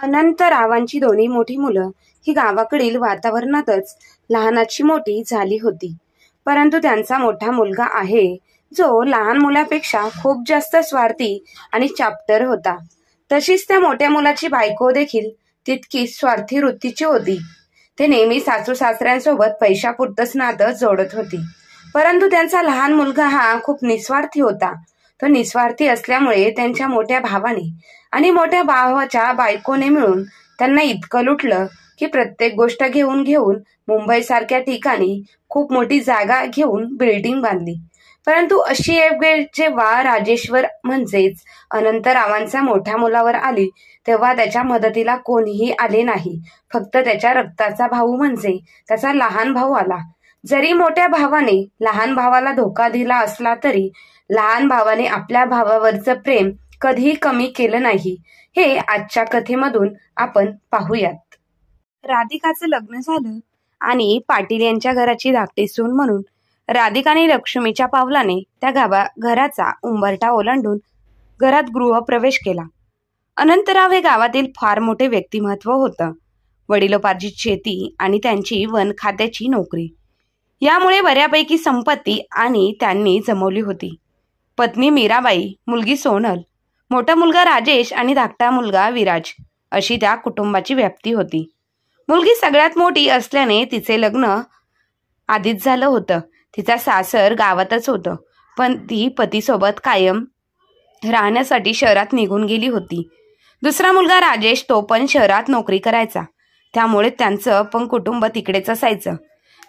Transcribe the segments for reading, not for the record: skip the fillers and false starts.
अनंतरावांची दोन्ही मोठी मुलं ही गावाकडील वातावरणातच लहानाची मोठी झाली होती. परंतु त्यांचा मोठा मुलगा आहे जो लहान मुलापेक्षा खूप जास्त स्वार्थी आणि चाप्टर होता. तशीच त्या मोठ्या मुलाची बायको देखील तितकीच स्वार्थी वृत्तीची होती. ते नेहमी सासू सासऱ्यांसोबत पैशापुरतंच नातं जोडत होती. परंतु त्यांचा लहान मुलगा हा खूप निस्वार्थी होता. तो निस्वार्थी असल्यामुळे त्यांच्या मोठ्या भावाने आणि मोठ्या भावाच्या बायकोने मिळून त्यांना इतकं लुटलं की प्रत्येक गोष्ट घेऊन मुंबई सारख्या ठिकाणी खूप मोठी जागा घेऊन बिल्डिंग बांधली. परंतु अशी एक वेळ जेव्हा राजेश्वर म्हणजेच अनंतरावांच्या मोठ्या मुलावर आली तेव्हा त्याच्या मदतीला कोणीही आले नाही. फक्त त्याच्या रक्ताचा भाऊ म्हणजे त्याचा लहान भाऊ आला. जरी मोठ्या भावाने लहान भावाला धोका दिला असला तरी लहान भावाने आपल्या भावावरचं प्रेम कधीही कमी केलं नाही. हे आजच्या कथेमधून आपण पाहूयात. राधिकाचं लग्न झालं आणि पाटील यांच्या घराची धाकटी सून म्हणून राधिकाने लक्ष्मीच्या पावलाने त्या घराचा उंबरठा ओलांडून घरात गृहप्रवेश केला. अनंतराव हे गावातील फार मोठे व्यक्तिमत्व होतं. वडिलोपार्जित शेती आणि त्यांची वन खात्याची नोकरी यामुळे बऱ्यापैकी संपत्ती आणि त्यांनी जमवली होती. पत्नी मीराबाई, मुलगी सोनल, मोठा मुलगा राजेश आणि धाकटा मुलगा विराज अशी त्या कुटुंबाची व्याप्ती होती. मुलगी सगळ्यात मोठी असल्याने तिचे लग्न आधीच झालं होतं. तिचा सासर गावातच होतं पण ती पतीसोबत कायम राहण्यासाठी शहरात निघून गेली होती. दुसरा मुलगा राजेश तो पण शहरात नोकरी करायचा त्यामुळे त्यांचं पण कुटुंब तिकडेच असायचं.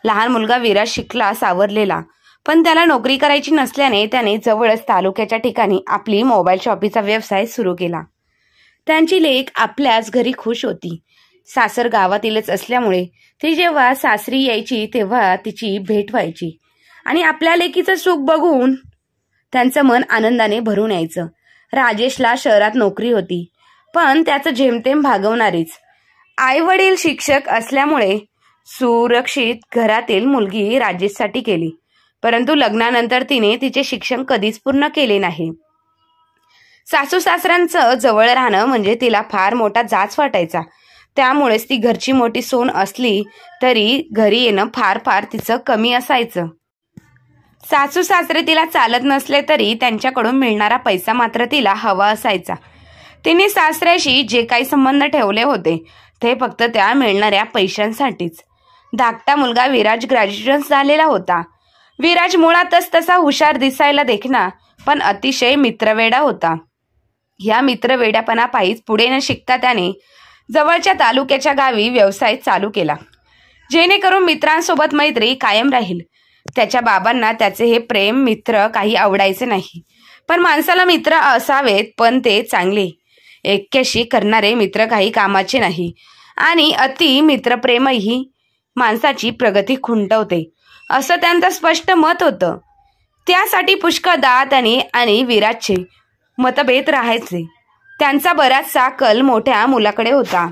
लहान मुलगा विराज शिकला सावरलेला पण त्याला नोकरी करायची नसल्याने त्याने जवळच तालुक्याच्या ठिकाणी आपली मोबाईल शॉपीचा व्यवसाय सुरू केला. त्यांची लेक आपल्याच घरी खुश होती. सासर गावातीलच असल्यामुळे ती जेव्हा सासरी यायची तेव्हा तिची भेट व्हायची आणि आपल्या लेकीचं सुख बघून त्यांचं मन आनंदाने भरून यायचं. राजेशला शहरात नोकरी होती पण त्याचं जेमतेम भागवणारीच. आई वडील शिक्षक असल्यामुळे सुरक्षित घरातील मुलगी राजेशसाठी केली. परंतु लग्नानंतर तिने तिचे शिक्षण कधीच पूर्ण केले नाही. सासू सासऱ्यांचं जवळ राहणं म्हणजे तिला फार मोठा जाच वाटायचा. त्यामुळेच ती घरची मोठी सून असली तरी घरी येणं फार तिचं कमी असायचं. सासू सासरे तिला चालत नसले तरी त्यांच्याकडून मिळणारा पैसा मात्र तिला हवा असायचा. तिने सासऱ्याशी जे काही संबंध ठेवले होते ते फक्त त्या मिळणाऱ्या पैशांसाठीच. धाकटा मुलगा विराज ग्रॅज्युएशन झालेला होता. विराज मुळातच तसा हुशार दिसायला देखना पण अतिशय मित्रवेडा होता. या मित्रवेड्यापणापायीच पुढे न शिकता त्याने जवळच्या तालुक्याच्या गावी व्यवसाय चालू केला जेणेकरून मित्रांसोबत मैत्री कायम राहील. त्याच्या बाबांना त्याचे हे प्रेम मित्र काही आवडायचे नाही. पण माणसाला मित्र असावेत पण ते चांगले. एक्क्याशी करणारे मित्र काही कामाचे नाही आणि अति मित्रप्रेमही माणसाची प्रगती खुंटवते असं त्यांचं स्पष्ट मत होतं. त्यासाठी पुष्कळ दात आणि विराजचे मतभेद राहायचे. त्यांचा बराचसा कल मोठ्या मुलाकडे होता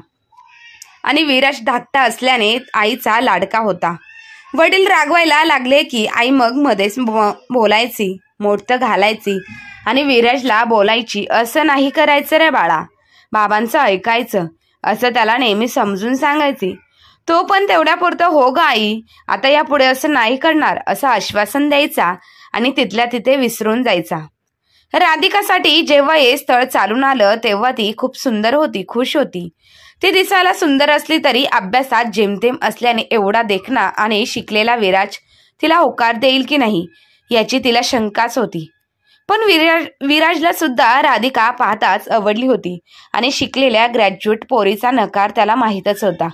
आणि विराज धाकटा असल्याने आईचा लाडका होता. वडील रागवायला लागले की आई मग मध्येच बोलायची, मोठं घालायची आणि विराजला बोलायची, असं नाही करायचं रे बाळा, बाबांचं ऐकायचं असं त्याला नेहमी समजून सांगायचे. तो पण तेवढ्यापुरतं हो ग आई, आता यापुढे असं नाही करणार असं आश्वासन द्यायचा आणि तिथल्या तिथे विसरून जायचा. राधिकासाठी जेव्हा हे स्थळ चालून आलं तेव्हा ती खूप सुंदर होती, खुश होती. ती दिसायला सुंदर असली तरी अभ्यासात जेमतेम असल्याने एवढा देखणा आणि शिकलेला विराज तिला होकार देईल की नाही याची तिला शंकाच होती. पण विराजला सुद्धा राधिका पाहताच आवडली होती आणि शिकलेल्या ग्रॅज्युएट पोरीचा नकार त्याला माहीतच होता.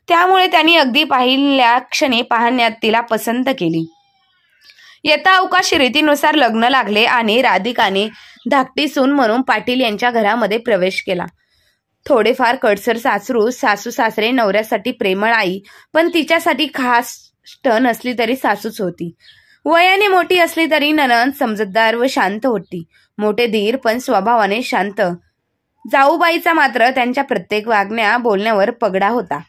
त्यामुळे त्यांनी अगदी पहिल्या क्षणी पाहण्यात तिला पसंत केली. येता अवकाश रीतीनुसार लग्न लागले आणि राधिकाने धाकटी सून म्हणून पाटील यांच्या घरामध्ये प्रवेश केला. थोडेफार कडसर सासू सासरे, नवऱ्यासाठी प्रेमळ आई पण तिच्यासाठी खास नसली तरी सासूच होती. वयाने मोठी असली तरी नणंद समजूतदार व शांत होती. मोठे धीर पण स्वभावाने शांत. जाऊबाईचा मात्र त्यांच्या प्रत्येक वागण्या बोलण्यावर पगडा होता.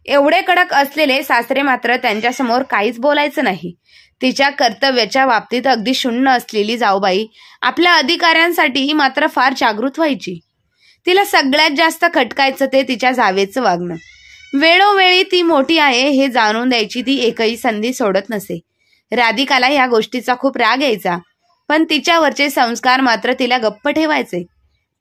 एवढे कडक असलेले सासरे मात्र त्यांच्यासमोर काहीच बोलायचं नाही. तिच्या कर्तव्याच्या बाबतीत अगदी शून्य असलेली जाऊबाई आपल्या अधिकाऱ्यांसाठी मात्र फार जागृत व्हायची. तिला सगळ्यात जास्त खटकायचं ते तिच्या जावेचं वागणं. वेळोवेळी ती मोठी आहे हे जाणून द्यायची ती एकही संधी सोडत नसे. राधिकाला या गोष्टीचा खूप राग यायचा, पण तिच्यावरचे संस्कार मात्र तिला गप्प ठेवायचे.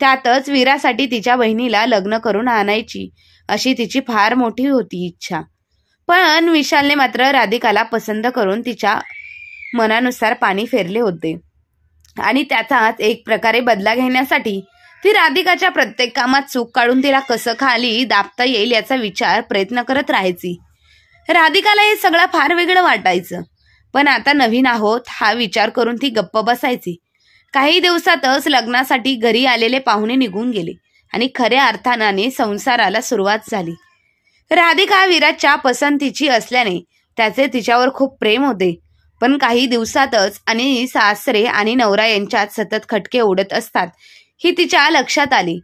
त्यातच वीरासाठी तिच्या बहिणीला लग्न करून आणायची अशी तिची फार मोठी होती इच्छा. पण विशालने मात्र राधिकाला पसंत करून तिच्या मनानुसार पाणी फेरले होते आणि त्याचाच एक प्रकारे बदला घेण्यासाठी ती राधिकाच्या प्रत्येक कामात चूक काढून तिला कसं खाली दाबता येईल याचा प्रयत्न करत राहायची. राधिकाला हे सगळं फार वेगळं वाटायचं, पण आता नवीन आहोत हा विचार करून ती गप्प बसायची. काही दिवसातच लग्नासाठी घरी आलेले पाहुणे निघून गेले आणि खऱ्या अर्थाने संसाराला सुरुवात झाली. राधिका विराजच्या पसंतीची असल्याने त्याचे तिच्यावर खूप प्रेम होते, पण काही दिवसातच आणि सासरे आणि नवरा यांच्यात सतत खटके उडत असतात ही तिच्या लक्षात आली.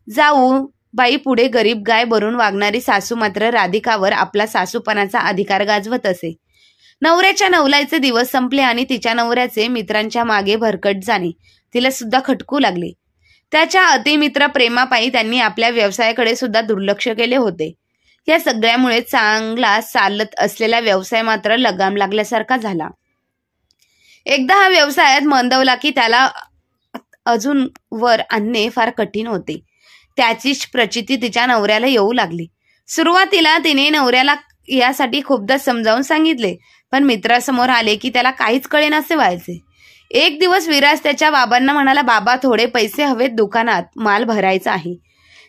जाऊ बाई पुढे गरीब गाय भरून वागणारी सासू मात्र राधिकावर आपला सासूपणाचा अधिकार गाजवत असे. नवऱ्याच्या नवलाईचे दिवस संपले आणि तिच्या नवऱ्याचे मित्रांच्या मागे भरकट जाणे तिला सुद्धा खटकू लागले. त्याच्या अतिमित्र प्रेमापायी त्यांनी आपल्या व्यवसायाकडे सुद्धा दुर्लक्ष केले होते. या सगळ्यामुळे चांगला चालत असलेला व्यवसाय मात्र लगाम लागल्यासारखा झाला. एकदा हा व्यवसायात मंदवला की त्याला अजून वर आणणे फार कठीण होते. त्याचीच प्रचिती तिच्या नवऱ्याला येऊ लागली. सुरुवातीला तिने नवऱ्याला यासाठी खूपदा समजावून सांगितले, पण मित्रासमोर आले की त्याला काहीच कळेनासे व्हायचे. एक दिवस विराज त्याच्या बाबांना म्हणाला, बाबा थोडे पैसे हवेत, दुकानात माल भरायचा आहे.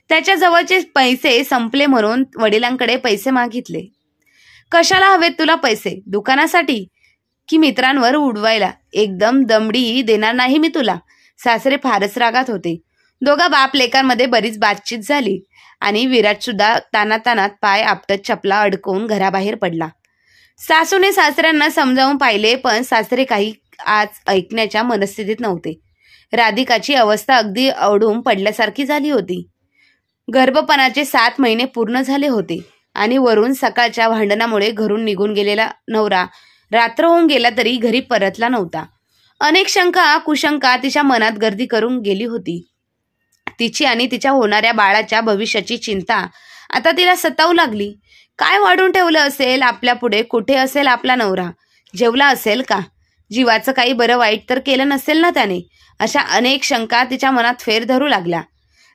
त्याच्या जवळचे पैसे संपले म्हणून वडिलांकडे पैसे मागितले. कशाला हवेत तुला पैसे? दुकानासाठी की मित्रांवर उडवायला? एकदम दमडी देणार नाही मी तुला. सासरे फारच रागात होते. दोघा बाप लेकांमध्ये बरीच बातचीत झाली आणि विराज सुद्धा तानातानात पाय आपटत चपला अडकवून घराबाहेर पडला. सासूने सासऱ्यांना समजावून पाहिले, पण सासरे काही आज ऐकण्याच्या मनस्थितीत नव्हते. राधिकाची अवस्था अगदी अवडून पडल्यासारखी झाली होती. गर्भपणाचे 7 महिने पूर्ण झाले होते आणि वरून सकाळच्या भांडणामुळे घरून निघून गेलेला नवरा रात्र होऊन गेला तरी घरी परतला नव्हता. अनेक शंका कुशंका तिच्या मनात गर्दी करून गेली होती. तिची आणि तिच्या होणाऱ्या बाळाच्या भविष्याची चिंता आता तिला सतावू लागली. काय वाढून ठेवलं असेल आपल्या पुढे? कुठे असेल आपला नवरा? जेवला असेल का? जीवाचं काही बरं वाईट तर केलं नसेल ना त्याने? अशा अनेक शंका तिच्या मनात फेर धरू लागल्या.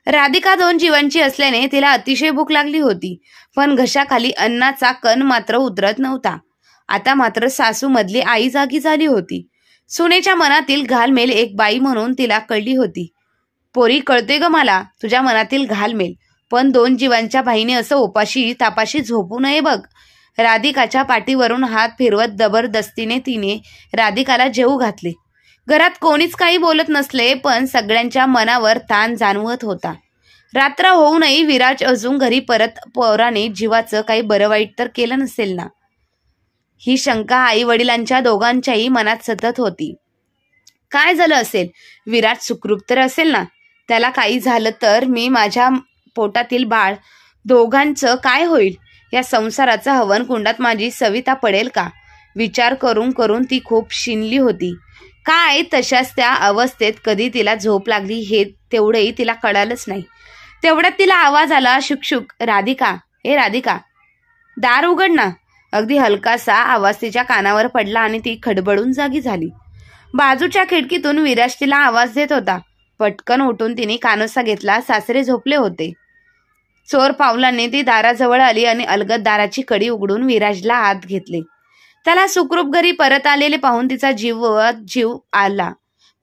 राधिका 2 जीवांची असल्याने तिला अतिशय भूक लागली होती, पण घशाखाली अन्नाचा कण मात्र उतरत नव्हता. आता मात्र सासू मधली आई जागी झाली होती. सुनेच्या मनातील घालमेल एक बाई म्हणून तिला कळली होती. पोरी, कळते ग मला तुझ्या मनातील घालमेल, पण 2 जीवांच्या बाईने असं उपाशी तापाशी झोपू नये बघ. राधिकाच्या पाठीवरून हात फिरवत जबरदस्तीने तिने राधिकाला जेवू घातले. घरात कोणीच काही बोलत नसले, पण सगळ्यांच्या मनावर ताण जाणवत होता. रात्र होऊनही विराज अजून घरी परत पोराने जीवाचं काही बरं वाईट तर केलं नसेल ना, ही शंका आई वडिलांच्या दोघांच्याही मनात सतत होती. काय झालं असेल? विराज सुखरूप तर असेल ना? त्याला काही झालं तर मी, माझ्या पोटातील बाळ, दोघांचं काय होईल? या संसाराचा हवन कुंडात माझी सविता पडेल का? विचार करून करून ती खूप शिनली होती. काय तशाच त्या अवस्थेत कधी तिला झोप लागली हे तेवढंही तिला कळालंच नाही. तेवढ्यात तिला आवाज आला, शुकशुक. राधिका, हे राधिका, दार उघड ना. अगदी हलकासा आवाज तिच्या कानावर पडला आणि ती खडबडून जागी झाली. बाजूच्या खिडकीतून विराज तिला आवाज देत होता. पटकन उठून तिने कानोसा घेतला. सासरे झोपले होते. चोर पावलांनी ती दाराजवळ आली आणि अलगद दाराची कडी उघडून विराजला आत घेतले. त्याला सुखरूप घरी परत आलेले पाहून तिचा जीव आला.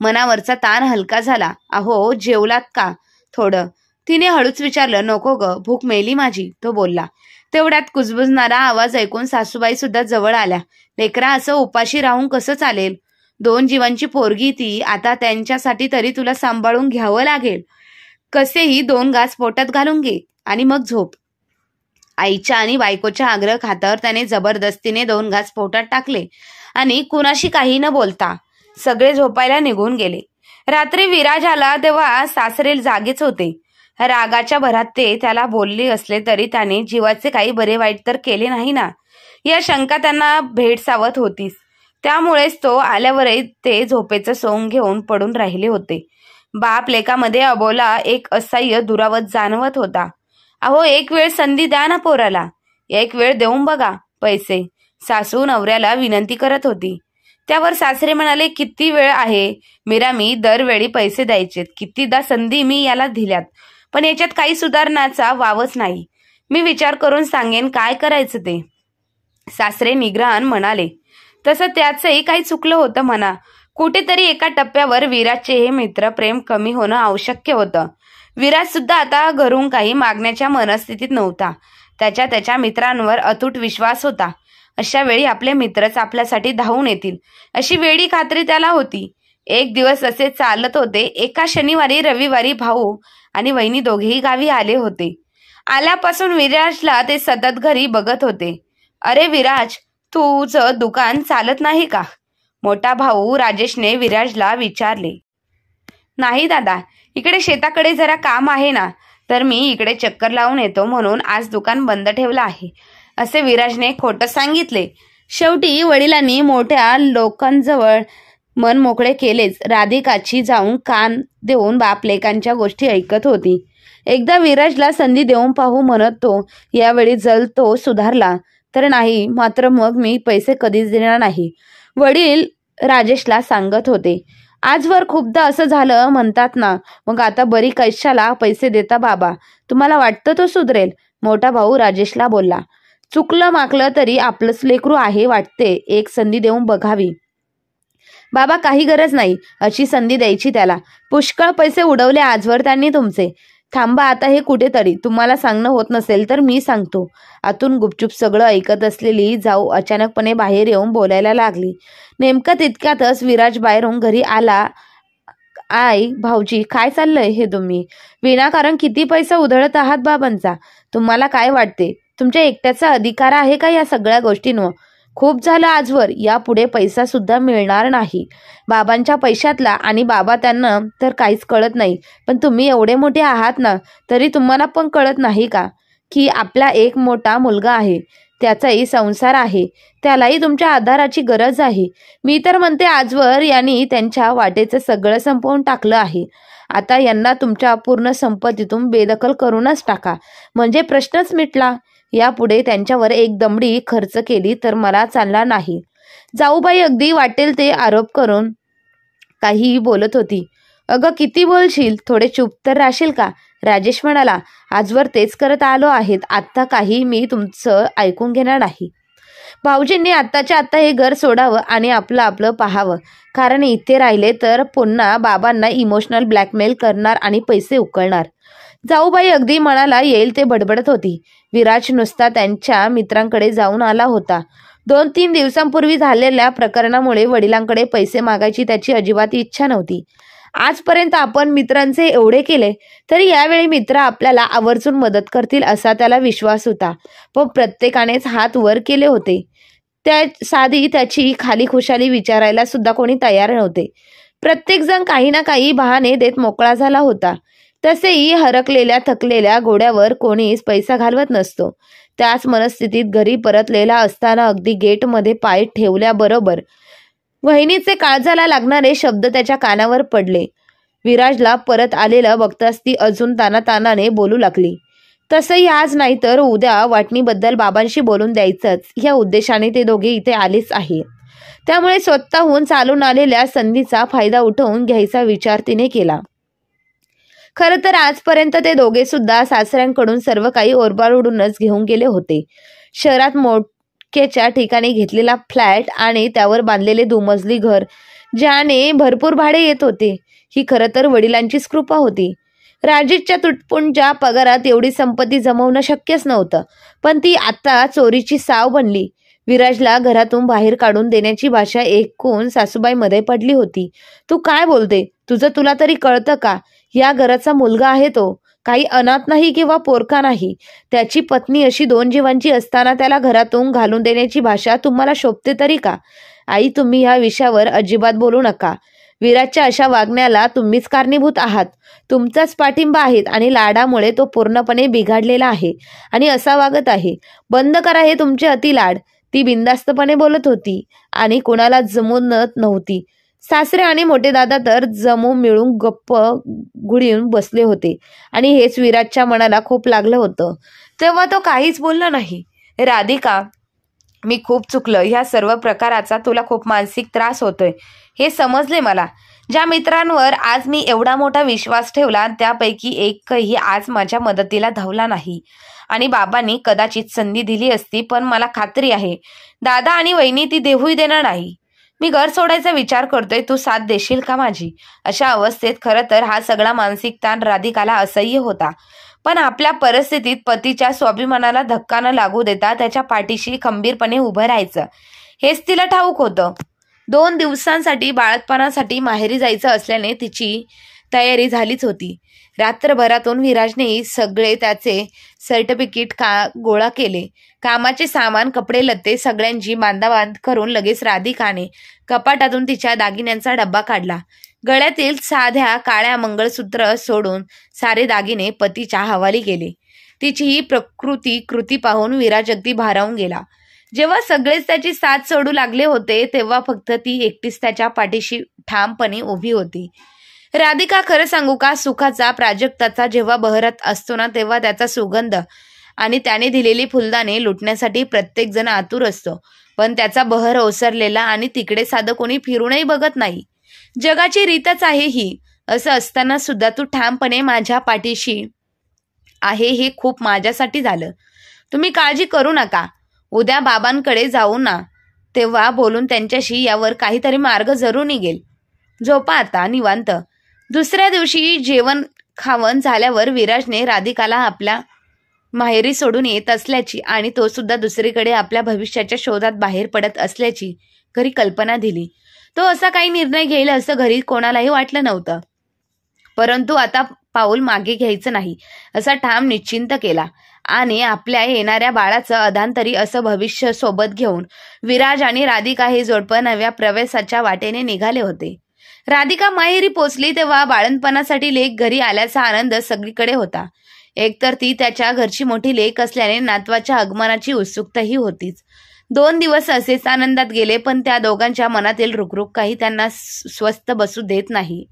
मनावरचा ताण हलका झाला. अहो, जेवलात का? थोडं, तिने हळूच विचारलं. नको ग, भूक मेली माझी, तो बोलला. तेवढ्यात कुजबुजणारा आवाज ऐकून सासूबाई सुद्धा जवळ आल्या. लेकरा, असं उपाशी राहून कसं चालेल? 2 जीवांची पोरगी ती, आता त्यांच्यासाठी तरी तुला सांभाळून घ्यावं लागेल. कसेही 2 घास पोटात घालून घे आणि मग झोप. आईच्या आणि बायकोच्या आग्रह खात्यावर त्याने जबरदस्तीने 2 घास पोटात टाकले आणि कुणाशी काही न बोलता सगळे झोपायला निघून गेले. रात्री विराज आला तेव्हा सासरे जागेच होते. रागाच्या भरात ते त्याला बोलले असले तरी त्याने जीवाचे काही बरे वाईट तर केले नाही ना, या शंका त्यांना भेडसावत होतीच. त्यामुळेच तो आल्यावरही ते झोपेचं सोंग घेऊन पडून राहिले होते. बाप लेकामध्ये अबोला एक असह्य दुरावत जाणवत होता. अहो, एक वेळ संधी द्या ना पोराला, एक वेळ देऊन बघा पैसे, सासू नवऱ्याला विनंती करत होती. त्यावर सासरे म्हणाले, किती वेळ आहे मीरा, मी दरवेळी पैसे द्यायचे, कितीदा संधी मी याला दिल्यात, पण याच्यात काही सुधारण्याचा वावच नाही. मी विचार करून सांगेन काय करायचं ते. सासरे निग्रहान म्हणाले. तसं त्याचंही काही चुकलं होतं म्हणा. कुठेतरी एका टप्प्यावर विराजचे हे मित्रप्रेम कमी होणं आवश्यक होतं. विराज सुद्धा आता घरून काही मागण्याच्या मनस्थितीत नव्हता. त्याच्या मित्रांवर अतूट विश्वास होता. अशा वेळी आपले मित्रच आपल्यासाठी धावून येतील अशी वेडी खात्री त्याला होती. एक दिवस असे चालत होते. एका शनिवारी रविवारी भाऊ आणि वहिनी दोघेही गावी आले होते. आल्यापासून विराजला ते सतत घरी बघत होते. अरे विराज, तुझं दुकान चालत नाही का? मोठा भाऊ राजेशने विराजला विचारले. नाही दादा, इकडे शेताकडे जरा काम आहे ना, तर मी इकडे चक्कर लावून येतो म्हणून आज दुकान बंद ठेवलं आहे, असे विराजने खोटं सांगितले. शेवटी वडिलांनी मोठ्या लोकांजवळ मन मोकळे केलेच. राधिकाची जाऊन कान देऊन बापलेकांच्या गोष्टी ऐकत होती. एकदा विराजला संधी देऊन पाहू म्हणत तो. यावेळी जर तो सुधारला तर नाही, मात्र मग मी पैसे कधीच देणार नाही, वडील राजेशला सांगत होते. आजवर खूपदा असं झालं म्हणतात ना, मग आता बरी कशाला पैसे देता बाबा, तुम्हाला वाटतं तो सुधरेल? मोठा भाऊ राजेशला बोलला. चुकलं माकलं तरी आपलंच लेकरू आहे, वाटते एक संधी देऊन बघावी. बाबा, काही गरज नाही अशी संधी द्यायची त्याला, पुष्कळ पैसे उडवले आजवर त्यांनी तुमचे. थांबा आता, हे कुठेतरी तुम्हाला सांगणं होत नसेल तर मी सांगतो. आतून गुपचूप सगळं ऐकत असलेली जाऊ अचानकपणे बाहेर येऊन बोलायला लागली. नेमकं तितक्यातच विराज बाहेरून घरी आला. आई, भाऊजी, काय चाललंय हे तुम्ही? विनाकारण किती पैसा उधळत आहात बाबांचा? तुम्हाला काय वाटते, तुमच्या एकट्याचा अधिकार आहे का या सगळ्या गोष्टींवर? खूप झालं आजवर, यापुढे पैसा सुद्धा मिळणार नाही बाबांच्या पैशातला, आणि बाबा त्यांना तर काहीच कळत नाही. पण तुम्ही एवढे मोठे आहात ना, तरी तुम्हाला पण कळत नाही का की आपला एक मोठा मुलगा आहे, त्याचाही संसार आहे, त्यालाही तुमच्या आधाराची गरज आहे. मी तर म्हणते आजवर यांनी त्यांच्या वाटेचं सगळं संपवून टाकलं आहे. आता यांना तुमच्या पूर्ण संपत्तीतून बेदखल करूनच टाका, म्हणजे प्रश्नच मिटला. यापुढे त्यांच्यावर एक दमडी खर्च केली तर मला चालणार नाही. जाऊबाई अगदी वाटेल ते आरोप करून काहीही बोलत होती. अगं किती बोलशील, थोडे चूप तर राहशील का? राजेश म्हणाला. आजवर तेच करत आलो आहेत, आत्ता काही मी तुमचं ऐकून घेणार नाही. भाऊजींनी आत्ताच्या आत्ता हे घर सोडावं आणि आपलं आपलं पाहावं, कारण इथे राहिले तर पुन्हा बाबांना इमोशनल ब्लॅकमेल करणार आणि पैसे उकळणार. जाऊबाई अगदी मनाला येईल ते बडबडत होती. विराज नुसता त्यांच्या मित्रांकडे जाऊन आला होता. 2-3 दिवसांपूर्वी झालेल्या प्रकरणामुळे वडिलांकडे पैसे मागायची त्याची अजिबात इच्छा नव्हती. आजपर्यंत आपण मित्रांचे एवढे केले तरी यावेळी मित्र आपल्याला आवर्जून मदत करतील असा त्याला विश्वास होता, पण प्रत्येकानेच हात वर केले होते. साधी त्याची खाली खुशाली विचारायला सुद्धा कोणी तयार नव्हते. प्रत्येकजण काही ना काही बहाणे देत मोकळा झाला होता. तसेही हरकलेल्या थकलेल्या घोड्यावर कोणीच पैसा घालवत नसतो. त्याच मनस्थितीत घरी परतलेला असताना अगदी गेटमध्ये पाय ठेवल्याबरोबर वहिनीचे काळजाला लागणारे शब्द त्याच्या कानावर पडले. विराजला परत आलेलं बघताच ती अजून तानातानाने बोलू लागली. तसंही आज नाही तर उद्या वाटणीबद्दल बाबांशी बोलून द्यायचंच, या उद्देशाने ते दोघे इथे आलेच आहे. त्यामुळे स्वतःहून चालून आलेल्या संधीचा फायदा उठवून घ्यायचा विचार तिने केला. खरं तर आजपर्यंत ते दोघे सुद्धा सासऱ्यांकडून सर्व काही ओरबाडूनच घेऊन गेले होते. शहरात मोठ्याच्या ठिकाणी घेतलेला फ्लॅट आणि त्यावर बांधलेले 2 मजली घर, ज्याने भरपूर भाडे येत होते, ही खरं तर वडिलांचीच कृपा होती. राजेशच्या तुटपुंच्या पगारात एवढी संपत्ती जमवणं शक्यच नव्हतं, पण ती आता चोरीची साव बनली. विराजला घरातून बाहेर काढून देण्याची भाषा ऐकून सासूबाईमध्ये पडली होती. तू काय बोलते? तुला तरी कळतं का? या घराचा मुलगा आहे तो, काही अनाथ नाही किंवा पोरका नाही. त्याची पत्नी अशी 2 जीवांची असताना त्याला घरातून घालून देण्याची भाषा तुम्हाला शोभते तरी का? आई, तुम्ही या विषयावर अजिबात बोलू नका. विराजच्या अशा वागण्याला तुम्हीच कारणीभूत आहात. तुमचाच पाठिंबा आहेत आणि लाडामुळे तो पूर्णपणे बिघडलेला आहे आणि असा वागत आहे. बंद करा हे तुमचे अतिलाड. ती बिनधास्तपणे बोलत होती आणि कोणाला जमवत नव्हती. सासरे आणि मोठे दादा तर जमून मिळून गप्प गुढीऊन बसले होते आणि हेच विराजच्या मनाला खूप लागलं होतं. तेव्हा तो काहीच बोलला नाही. राधिका, मी खूप चुकलं. ह्या सर्व प्रकाराचा तुला खूप मानसिक त्रास होतोय हे समजले मला. ज्या मित्रांवर आज मी एवढा मोठा विश्वास ठेवला त्यापैकी एकही आज माझ्या मदतीला धावला नाही. आणि बाबांनी कदाचित संधी दिली असती, पण मला खात्री आहे दादा आणि वहिनी ती देऊही देणार नाही. मी घर सोडायचा विचार करतोय, तू साथ देशील का माझी? अशा अवस्थेत खरं तर हा सगळा मानसिक ताण राधिकाला असह्य होता. पण आपल्या परिस्थितीत पतीच्या स्वाभिमानाला धक्का न लागू देता त्याच्या पाठीशी खंबीरपणे उभं राहायचं हेच तिला ठाऊक होतं. 2 दिवसांसाठी बाळंतपणासाठी माहेरी जायचं असल्याने तिची तयारी झालीच होती. रात्रभरातून विराजने सगळे त्याचे सर्टिफिकेट गोळा केले. कामाचे सामान, कपडे लत्ते सगळ्यांची बांधाबांध करून लगेच राधिकाने कपाटातून तिच्या दागिन्यांचा डब्बा काढला. गळ्यातील साध्या काळ्या मंगळसूत्र सोडून सारे दागिने पतीच्या हवाली गेले. तिची ही कृती पाहून विराज अगदी भारावून गेला. जेव्हा सगळेच त्याची साथ सोडू लागले होते तेव्हा फक्त ती एकटीच त्याच्या पाठीशी ठामपणे उभी होती. राधिका, खरं सांगू का, सुखाचा प्राजक्ताचा जेव्हा बहरत असतो ना तेव्हा त्याचा सुगंध आणि त्याने दिलेली फुलदाणे लुटण्यासाठी प्रत्येक जण आतुर असतो. पण त्याचा बहर ओसरलेला आणि तिकडे साधं कोणी फिरूनही बघत नाही. जगाची रीतच आहे ही. असं असताना सुद्धा तू ठामपणे माझ्या पाठीशी आहे हे खूप माझ्यासाठी झालं. तुम्ही काळजी करू नका. उद्या बाबांकडे जाऊ ना, तेव्हा बोलून त्यांच्याशी यावर काहीतरी मार्ग जरूर निघेल. झोपा आता निवांत. दुसऱ्या दिवशी जेवण खावण झाल्यावर विराजने राधिकाला आपल्या माहेरी सोडून येत असल्याची आणि तो सुद्धा दुसरीकडे आपल्या भविष्याच्या शोधात बाहेर पडत असल्याची घरी कल्पना दिली. तो असा काही निर्णय घेईल असं घरी कोणालाही वाटलं नव्हतं. परंतु आता पाऊल मागे घ्यायचं नाही असा ठाम निश्चिंत केला आणि आपल्या येणाऱ्या बाळाचं अधांतरी असं भविष्य सोबत घेऊन विराज आणि राधिका हे जोडपं नव्या प्रवेशाच्या वाटेने निघाले होते. राधिका माहेरी पोचली तेव्हा बाळंतपणासाठी लेक घरी आल्याचा आनंद सगळीकडे होता. एकतर ती त्याच्या घरची मोठी लेक असल्याने नातवाच्या आगमनाची उत्सुकताही होतीच. 2 दिवस असेच आनंदात गेले, पण त्या दोघांच्या मनातील रुकरुक काही त्यांना स्वस्थ बसू देत नाही.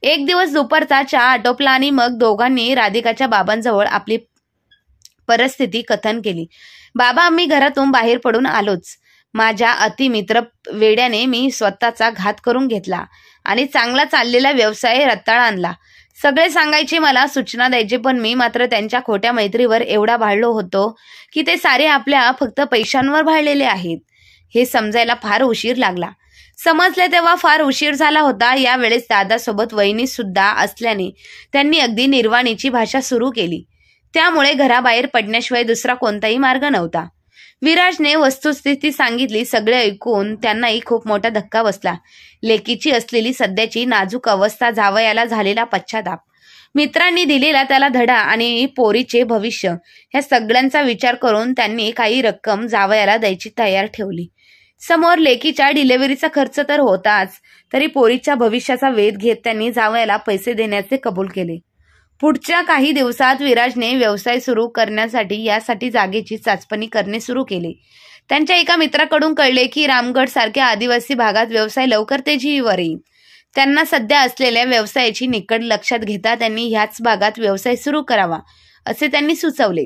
एक दिवस दुपारचा चहा आटोपला आणि मग दोघांनी राधिकाच्या बाबांजवळ आपली परिस्थिती कथन केली. बाबा, आम्ही घरातून बाहेर पडून आलोच. माझ्या अतिमित्र वेड्याने मी स्वतःचा घात करून घेतला आणि चांगला चाललेला व्यवसाय रत्ताळ आणला. सगळे सांगायचे, मला सूचना द्यायचे, पण मी मात्र त्यांच्या खोट्या मैत्रीवर एवढा भाळलो होतो की ते सारे आपल्या फक्त पैशांवर भाळलेले आहेत हे समजायला फार उशीर लागला. समजले तेव्हा फार उशीर झाला होता. यावेळेस दादासोबत वहिनी सुद्धा असल्याने त्यांनी अगदी निर्वाणीची भाषा सुरू केली. त्यामुळे घराबाहेर पडण्याशिवाय दुसरा कोणताही मार्ग नव्हता. विराजने वस्तुस्थिती सांगितली. सगळे ऐकून त्यांनाही खूप मोठा धक्का बसला. लेकीची असलेली सध्याची नाजूक अवस्था, जावयाला झालेला पश्चाताप, मित्रांनी दिलेला त्याला धडा आणि पोरीचे भविष्य, ह्या सगळ्यांचा विचार करून त्यांनी काही रक्कम जावयाला द्यायची तयार ठेवली. समोर लेकीच्या डिलिव्हरीचा खर्च तर होताच, तरी पोरीच्या भविष्याचा वेध घेत त्यांनी जावयाला पैसे देण्याचे कबूल केले. पुढच्या काही दिवसात विराजने व्यवसाय सुरू करण्यासाठी यासाठी जागेची चाचपणी करणे सुरू केले. त्यांच्या एका मित्राकडून कळले की रामगड सारख्या आदिवासी भागात व्यवसाय लवकर तेजीवर येईल. त्यांना सध्या असलेल्या व्यवसायाची निकड लक्षात घेता त्यांनी ह्याच भागात व्यवसाय सुरू करावा असे त्यांनी सुचवले.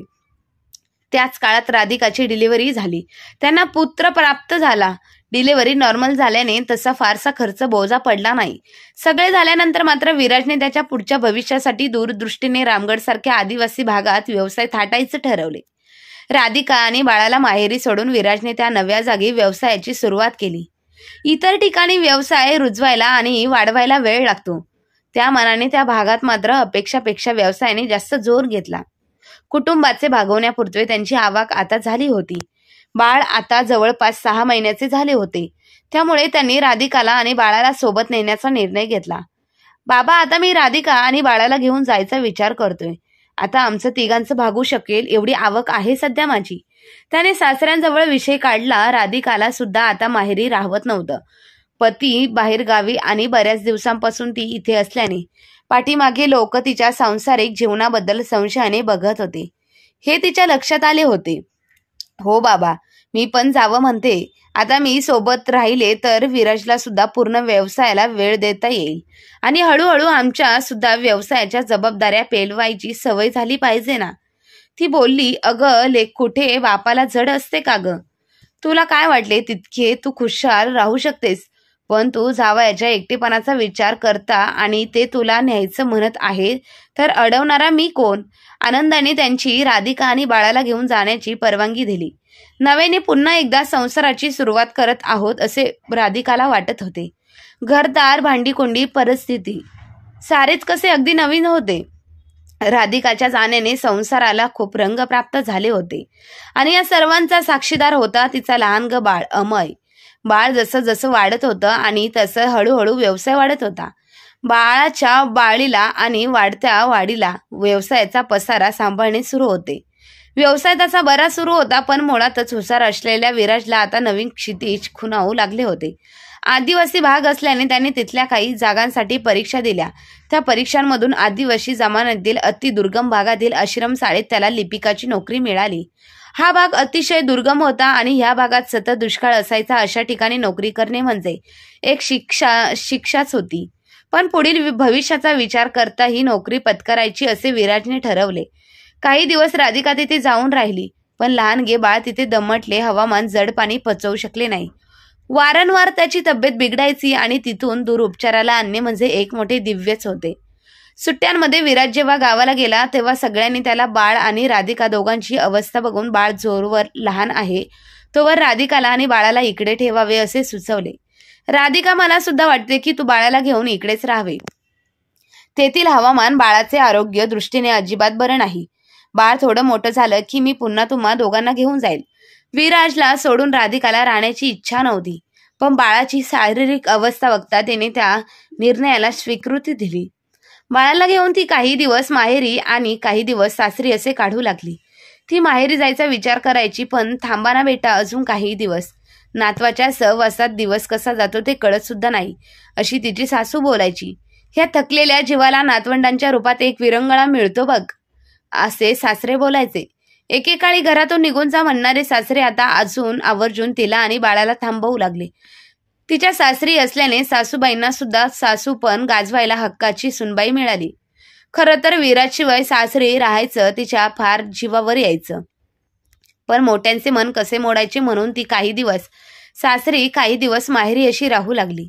त्याच काळात राधिकाची डिलिव्हरी झाली. त्यांना पुत्र प्राप्त झाला. डिलिव्हरी नॉर्मल झाल्याने तसा फारसा खर्च बोजा पडला नाही. सगळे झाल्यानंतर मात्र विराजने त्याच्या पुढच्या भविष्यासाठी दूरदृष्टीने रामगड सारख्या आदिवासी भागात व्यवसाय थाटायचं ठरवले. राधिका आणि बाळाला माहेरी सोडून विराजने त्या नव्या जागी व्यवसायाची सुरुवात केली. इतर ठिकाणी व्यवसाय रुजवायला आणि वाढवायला वेळ लागतो, त्या मानाने त्या भागात मात्र अपेक्षापेक्षा व्यवसायाने जास्त जोर घेतला. कुटुंबाचे भागवण्यापुरते त्यांची आवक आता झाली होती. बाळ आता जवळपास 6 महिन्याचे झाले होते. त्यामुळे त्यांनी राधिकाला आणि बाळाला सोबत नेण्याचा निर्णय घेतला. बाबा, आता मी राधिका आणि बाळाला घेऊन जायचा विचार करतोय. आता आमचं तिघांचं भागू शकेल एवढी आवक आहे सध्या माझी. त्याने सासऱ्यांजवळ विषय काढला. राधिकाला सुद्धा आता माहेरी राहवत नव्हतं. पती बाहेर गावी आणि बऱ्याच दिवसांपासून ती इथे असल्याने पाठीमागे लोक तिच्या सांसारिक जीवनाबद्दल संशयाने बघत होते. हे तिच्या लक्षात आले होते. हो बाबा, मी पण जावं म्हणते. आता मी सोबत राहिले तर विराजला सुद्धा पूर्ण व्यवसायाला वेळ देता येईल आणि हळूहळू आमच्या सुद्धा व्यवसायाच्या जबाबदाऱ्या पेलवायची सवय झाली पाहिजे ना. ती बोलली, अगं लेक कुठे बापाला जड असते का ग? तुला काय वाटले तितके तू खुशाल राहू शकतेस, पण तू जावयाच्या एकटेपणाचा विचार करता आणि ते तुला न्यायचं म्हणत आहे तर अडवणारा मी कोण? आनंदाने त्यांची राधिका आणि बाळाला घेऊन जाण्याची परवानगी दिली. नव्याने पुन्हा एकदा संसाराची सुरुवात करत आहोत असे राधिकाला वाटत होते. घरदार, भांडीकोंडी, परिस्थिती सारेच कसे अगदी नवीन होते. राधिकाच्या जाण्याने संसाराला खूप रंग प्राप्त झाले होते आणि या सर्वांचा साक्षीदार होता तिचा लहान ग बाळ अमय. बाळ जसं जसं वाढत होतं आणि तसं हळूहळू व्यवसाय वाढत होता. बाळाच्या बाळीला आणि वाढत्या वाढीला व्यवसायाचा पसारा सांभाळणे सुरू होते. व्यवसाय त्याचा बरा सुरू होता, पण मुळातच हुशार असलेल्या विराजला आता नवीन क्षितिज खुणावू लागले होते. आदिवासी भाग असल्याने त्याने तिथल्या काही जागांसाठी परीक्षा दिल्या. त्या परीक्षांमधून आदिवासी जमान्यातील अतिदुर्गम भागातील आश्रमशाळेत त्याला लिपिकाची नोकरी मिळाली. हा भाग अतिशय दुर्गम होता आणि ह्या भागात सतत दुष्काळ असायचा. अशा ठिकाणी नोकरी करणे म्हणजे एक शिक्षाच होती. पण पुढील भविष्याचा विचार करता ही नोकरी पत्करायची असे विराजने ठरवले. काही दिवस राधिका तिथे जाऊन राहिली, पण लहान गे बाळ तिथे दमटले. हवामान जड पाणी पचवू शकले नाही. वारंवार त्याची तब्येत बिघडायची आणि तिथून दूर उपचाराला आणणे म्हणजे एक मोठे दिव्यच होते. सुट्ट्यांमध्ये विराज जेव्हा गावाला गेला तेव्हा सगळ्यांनी त्याला बाळ आणि राधिका दोघांची अवस्था बघून बाळ जोरवर लहान आहे तोवर राधिकाला आणि बाळाला इकडे ठेवावे असे सुचवले. राधिका, मला सुद्धा वाटते की तू बाळाला घेऊन इकडेच राहावे. तेथील हवामान बाळाचे आरोग्य दृष्टीने अजिबात बरं नाही. बाळ थोडं मोठं झालं की मी पुन्हा तुम्हा दोघांना घेऊन जाईल. विराजला सोडून राधिकाला राहण्याची इच्छा नव्हती, पण बाळाची शारीरिक अवस्था बघता तिने त्या निर्णयाला स्वीकृती दिली. बाळाला घेऊन ती काही दिवस माहेरी आणि काही दिवस सासरी असे काढू लागली. ती माहेरी जायचा विचार करायची, पण थांबा ना बेटा अजून काही दिवस. नातवाच्या सहवासात दिवस कसा जातो ते कळत सुद्धा नाही अशी तिची सासू बोलायची. ह्या थकलेल्या जीवाला नातवंडांच्या रूपात एक विरंगुळा मिळतो बघ असे सासरे बोलायचे. एकेकाळी घरातून निघून जा म्हणणारे सासरे आता अजून आवर्जून तिला आणि बाळाला थांबवू लागले. तिच्या सासरी असल्याने सासूबाईंना सुद्धा सासूपण गाजवायला हक्काची सुनबाई मिळाली. खरं तर विराजशिवाय सासरी राहायचं तिच्या फार जीवावर यायचं, पण मोठ्यांचे मन कसे मोडायचे म्हणून ती काही दिवस सासरी काही दिवस माहेरी अशी राहू लागली.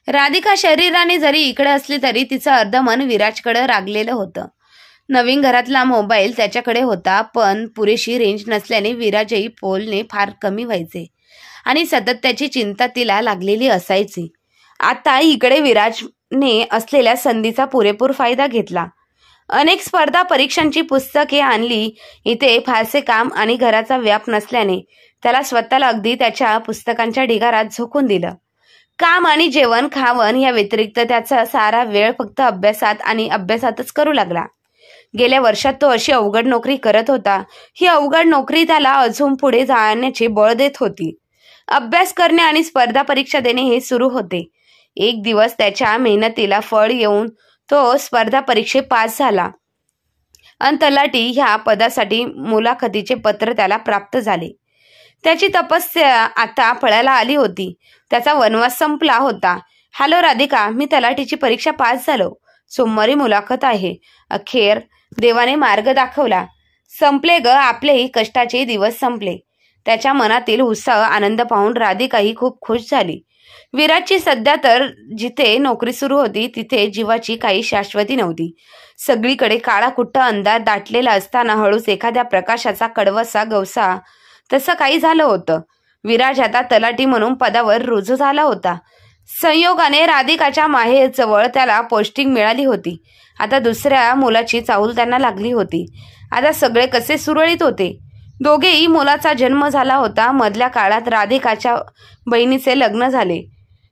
राधिका शरीराने जरी इकडे असली तरी तिचं अर्ध मन विराजकडे लागलेलं होतं. नवीन घरातला मोबाईल त्याच्याकडे होता, पण पुरेशी रेंज नसल्याने विराजही बोलणे फार कमी व्हायचे आणि सतत त्याची चिंता तिला लागलेली असायची. आता इकडे विराजने असलेल्या संधीचा पुरेपूर फायदा घेतला. अनेक स्पर्धा परीक्षांची पुस्तके आणली. इथे फारसे काम आणि घराचा व्याप नसल्याने त्याला स्वतःला अगदी त्याच्या पुस्तकांच्या ढिगारात झोकून दिलं. काम आणि जेवण खावण या व्यतिरिक्त त्याचा सारा वेळ फक्त अभ्यासात आणि अभ्यासातच करू लागला. गेल्या वर्षात तो अशी अवघड नोकरी करत होता. ही अवघड नोकरी त्याला अजून पुढे जाण्याचे बळ देत होती. अभ्यास करणे आणि स्पर्धा परीक्षा देणे हे सुरू होते. एक दिवस त्याच्या मेहनतीला फळ येऊन तो स्पर्धा परीक्षेत पास झाला आणि तलाठी ह्या पदासाठी मुलाखतीचे पत्र त्याला प्राप्त झाले. त्याची तपस्या आता फळाला आली होती. त्याचा वनवास संपला होता. हॅलो राधिका, मी तलाठीची परीक्षा पास झालो. सोमवारी मुलाखत आहे. अखेर देवाने मार्ग दाखवला. संपले ग आपलेही कष्टाचे दिवस संपले. त्याच्या मनातील उत्साह आनंद पाहून राधिकाही खूप खुश झाली. विराजची सध्या तर जिथे नोकरी सुरू होती तिथे जीवाची काही शाश्वती नव्हती. सगळीकडे काळा कुट्ट अंधार दाटलेला असताना हळूच एखाद्या प्रकाशाचा कडवसा गवसा तसं काही झालं होतं. विराज आता तलाठी म्हणून पदावर रुजू झाला होता. संयोगाने राधिकाच्या माहेरजवळ त्याला पोस्टिंग मिळाली होती. आता दुसऱ्या मुलाची चाहूल त्यांना लागली होती. आता सगळे कसे सुरळीत होते. दोघेही मुलाचा जन्म झाला होता. मधल्या काळात राधिकाच्या बहिणीचे लग्न झाले.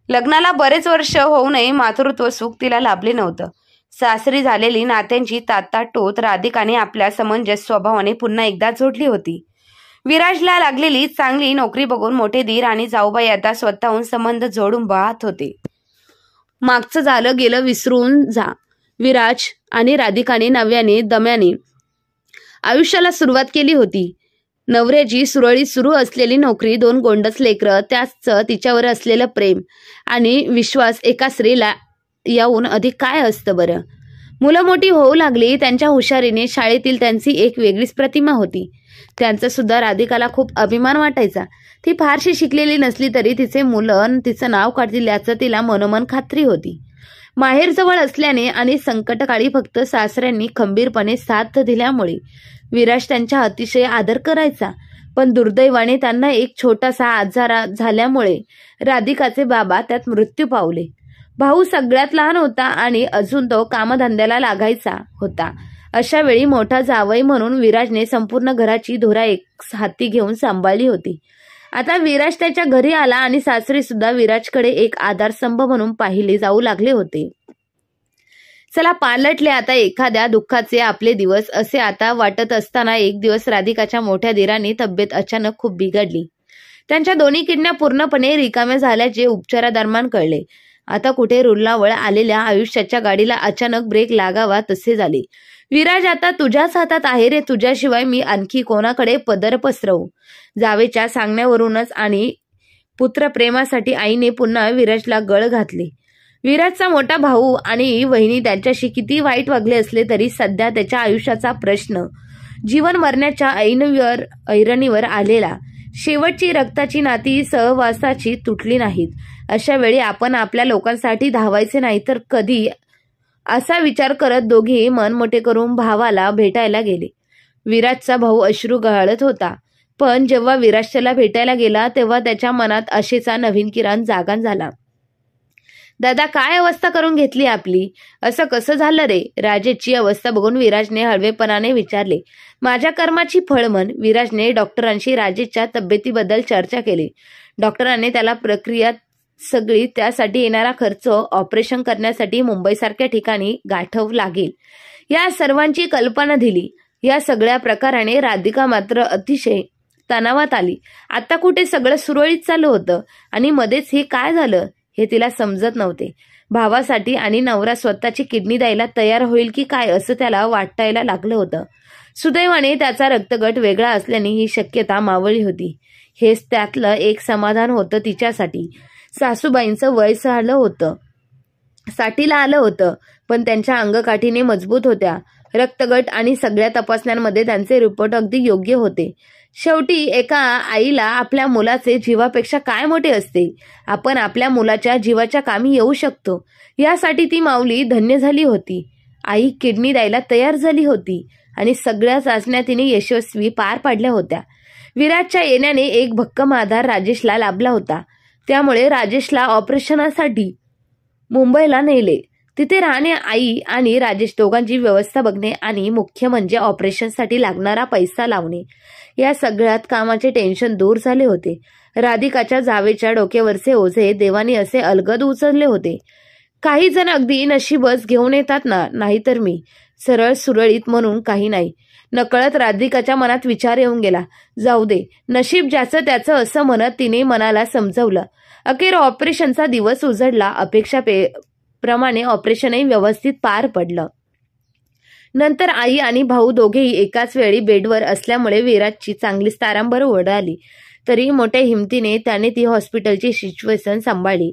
लग्नाला बरेच वर्ष होऊनही मातृत्व सुख तिला लाभले नव्हतं. सासरी झालेली नात्यांची ताटाटोत राधिकाने आपल्या समंजस स्वभावाने पुन्हा एकदा जोडली होती. विराजला लागलेली चांगली नोकरी बघून मोठे धीर आणि जाऊबाई आता स्वतःहून संबंध जोडून पाहत होते. मागचं झालं गेलं विसरून जा. विराज आणि राधिकाने नव्याने दम्याने आयुष्याला सुरुवात केली होती. नवऱ्याची सुरळीत सुरू असलेली नोकरी, 2 गोंडस लेकरं, त्याच तिच्यावर असलेलं प्रेम आणि विश्वास एका स्त्रीला याहून अधिक काय असतं बरं. मुलं मोठी होऊ लागली. त्यांच्या हुशारीने शाळेतील त्यांची एक वेगळीच प्रतिमा होती. त्यांचा सुद्धा राधिकाला खूप अभिमान वाटायचा. ती फारशी शिकलेली नसली तरी तिचे मुलं तिचं नाव काढतील याचं तिला मनोमन खात्री होती. माहेर जवळ असल्याने आणि संकटकाळी फक्त सासऱ्यांनी खंबीरपणे साथ दिल्यामुळे विराज त्यांचा अतिशय आदर करायचा. पण दुर्दैवाने त्यांना एक छोटासा आजार झाल्यामुळे राधिकाचे बाबा त्यात मृत्यू पावले. भाऊ सगळ्यात लहान होता आणि अजून तो कामधंद्याला लागायचा होता. अशा वेळी मोठा जावई म्हणून विराजने संपूर्ण घराची धुरा एक हाती घेऊन सांभाळली होती. आता विराज त्याच्या घरी आला आणि सासरी सुद्धा विराजकडे एक आधारस्तंभ म्हणून पाहिले जाऊ लागले होते. चला पालटले आता एखाद्या दुःखाचे आपले दिवस, असे आता वाटत असताना एक दिवस राधिकाच्या मोठ्या दिराने तब्येत अचानक खूप बिघडली. त्यांच्या दोन्ही किडन्या पूर्णपणे रिकाम्या झाल्याचे उपचारादरम्यान कळले. आता कुठे रुळावर आलेल्या आयुष्याच्या गाडीला अचानक ब्रेक लागावा तसे झाले. विराज, आता तुझ्याच हातात आहे रे, तुझ्याशिवाय मी आणखी कोणाकडे पदर पसरवू. जावेच्या सांगण्यावरूनच आणि पुत्रप्रेमासाठी आईने पुन्हा विराजला गळ घातले. विराजचा मोठा भाऊ आणि वहिनी त्यांच्याशी किती वाईट वागले असले तरी सध्या त्याच्या आयुष्याचा प्रश्न जीवन मरण्याच्या ऐरणीवर आलेला. शेवटची रक्ताची नाती सहवासाची तुटली नाहीत. अशा वेळी आपण आपल्या लोकांसाठी धावायचे नाही तर कधी, असा विचार करत दोघे मन मोठे करून भावाला भेटायला गेले. विराजचा भाऊ अश्रू गळत होता. पण जेव्हा विराज त्याला भेटायला गेला तेव्हा त्याच्या मनात आशेचा नवीन किरण जागा झाला. दादा, काय अवस्था करून घेतली आपली, असं कसं झालं रे. राजेशची अवस्था बघून विराजने हळवेपणाने विचारले. माझ्या कर्माची फळ म्हण. विराजने डॉक्टरांशी राजेशच्या तब्येतीबद्दल चर्चा केली. डॉक्टरांनी त्याला प्रक्रिया सगळी, त्यासाठी येणारा खर्च, ऑपरेशन करण्यासाठी मुंबईसारख्या ठिकाणी गाठव लागेल, या सर्वांची कल्पना दिली. या सगळ्या प्रकाराने राधिका मात्र अतिशय तणावात आली. आता कुठे सगळं सुरळीत चालू होतं आणि मध्येच हे काय झालं हे तिला समजत नव्हते. भावासाठी आणि नवरा स्वतःची किडनी द्यायला तयार होईल की काय असं त्याला वाटायला लागलं होतं. सुदैवाने त्याचा रक्तगट वेगळा असल्याने ही शक्यता मावळली होती. हेच त्यातलं एक समाधान होतं तिच्यासाठी. सासूबाईंचं वय साठीला आलं होतं, पण त्यांच्या अंगकाठीने मजबूत होत्या. रक्तगट आणि सगळ्या तपासण्यांमध्ये त्यांचे रिपोर्ट अगदी योग्य होते. शेवटी एका आईला आपल्या मुलाचे जीवापेक्षा काय मोठे असते. आपण आपल्या मुलाच्या जीवाच्या कामी येऊ शकतो, यासाठी ती माऊली धन्य झाली होती. आई किडनी द्यायला तयार झाली होती आणि सगळ्या चाचण्या तिने यशस्वी पार पाडल्या होत्या. विराजच्या येण्याने एक भक्कम आधार राजेशला लाभला होता. त्यामुळे राजेशला ऑपरेशनासाठी मुंबईला नेले. तिथे राहणे, आई आणि राजेश दोघांची व्यवस्था बघणे आणि मुख्य म्हणजे ऑपरेशनसाठी लागणारा पैसा लावणे, या सगळ्यात कामाचे टेन्शन दूर झाले होते. राधिकाच्या जावेच्या डोक्यावरचे ओझे देवाने असे अलगद उचलले होते. काही जण अगदी नशीबच घेऊन येतात ना, नाहीतर मी सरळ सुरळीत म्हणून काही नाही. नकळत राधिकाच्या मनात विचार येऊन गेला. जाऊ दे, नशीब ज्याचं त्याचं, असं म्हणत तिने मनाला समजवलं. अखेर ऑपरेशनचा दिवस उजडला. अपेक्षाप्रमाणे ऑपरेशनही व्यवस्थित पार पडलं. नंतर आई आणि भाऊ दोघेही एकाच वेळी बेडवर असल्यामुळे विराजची चांगलीच तारांबर उडाली. तरी मोठ्या हिमतीने त्याने ती हॉस्पिटलची सिच्युएशन सांभाळली.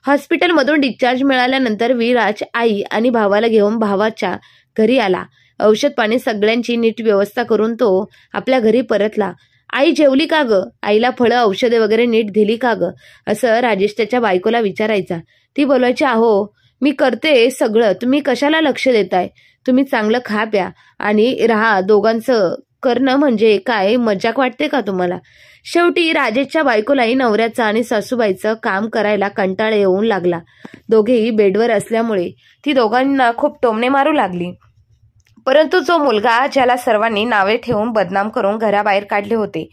हॉस्पिटलमधून डिस्चार्ज मिळाल्यानंतर विराज आई आणि भावाला घेऊन भावाच्या घरी आला. औषध पाणी सगळ्यांची नीट व्यवस्था करून तो आपल्या घरी परतला. आई जेवली का ग? आईला फळं औषधे वगैरे नीट दिली का ग? असं राजेश त्याच्या बायकोला विचारायचा. ती बोलायची, अहो मी करते सगळं, तुम्ही कशाला लक्ष देताय? तुम्ही चांगलं खा प्या आणि राहा. दोघांचं करणं म्हणजे काय मजाक वाटते का तुम्हाला? शेवटी राजेशच्या बायकोलाही नवऱ्याचं आणि सासूबाईचं काम करायला कंटाळा येऊन लागला. दोघेही बेडवर असल्यामुळे ती दोघांना खूप टोमणे मारू लागली. परंतु जो मुलगा ज्याला सर्वांनी नावे ठेवून बदनाम करून घराबाहेर काढले होते,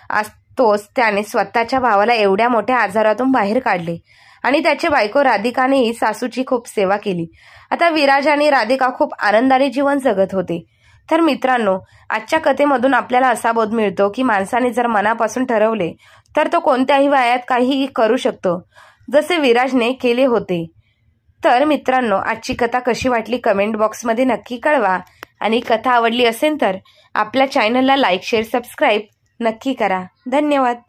आज तोच त्याने स्वतःच्या भावाला एवढ्या मोठ्या आजारातून बाहेर काढले आणि त्याची बायको राधिकानेही सासूची खूप सेवा केली. आता विराज आणि राधिका खूप आनंदाने जीवन जगत होते. तर मित्रांनो, आजच्या कथेमधून आपल्याला असा बोध मिळतो की माणसाने जर मनापासून ठरवले तर तो कोणत्याही वयात काहीही करू शकतो, जसे विराजने केले होते. तर मित्रांनो, आजची कथा कशी वाटली कमेंट बॉक्समध्ये नक्की कळवा आणि कथा आवडली असेल तर आपल्या चॅनलला लाईक, शेअर, सबस्क्राईब नक्की करा. धन्यवाद.